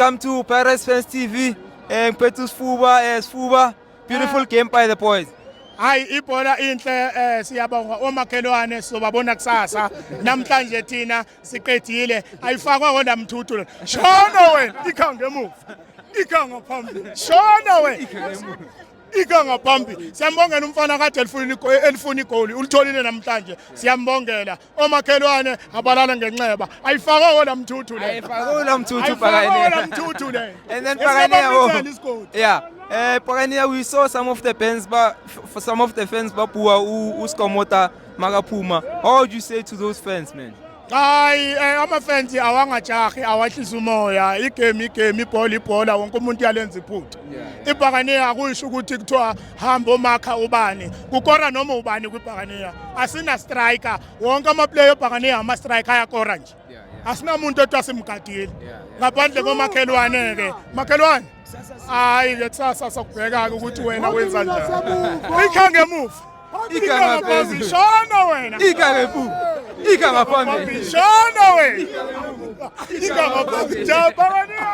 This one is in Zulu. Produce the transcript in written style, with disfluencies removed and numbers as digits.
welcome to Pirates Fans TV. Petus Fuba, Sfuba. Beautiful game by the boys. Hayi ibhola inhle siyabonga omakhelwane sobabona kusasa namhlanje thina siqedile ayifakwa wona mthuthu shona wena ikhange emuva ikhanga phambili shona wena ikhanga phambili siyambongela umfana kade elifuna igoli ulitholile namhlanje siyambongela omakhelwane abalala ngenxeba ayifakwa wona mthuthu le Ayifakwa wona mthuthu Pioneer. And then Pioneer, yeah. Pioneer, we saw some of the fans, but for some of the fans, Bapua, Uskomota, Magapuma. How would you say to those fans, man? Hayi ama-fans awangajahi awahlisa umoya igame ibhola wonke umuntu yalenza iphutha iPioneer akuyisho ukuthi kuthiwa hamba omakha ubani kukora noma ubani kwiPioneer asina striker wonke ama-player ePioneer ama-striker ayakora nje asinamuntu othi asimgadile ngaphandle komakhelwane ke makhelwane hayi ke kusasa sokubheka ukuthi wena wenza njani ikhange emuva ikhange phambili shona wena Ikanga phambili shona wena ikhange phambili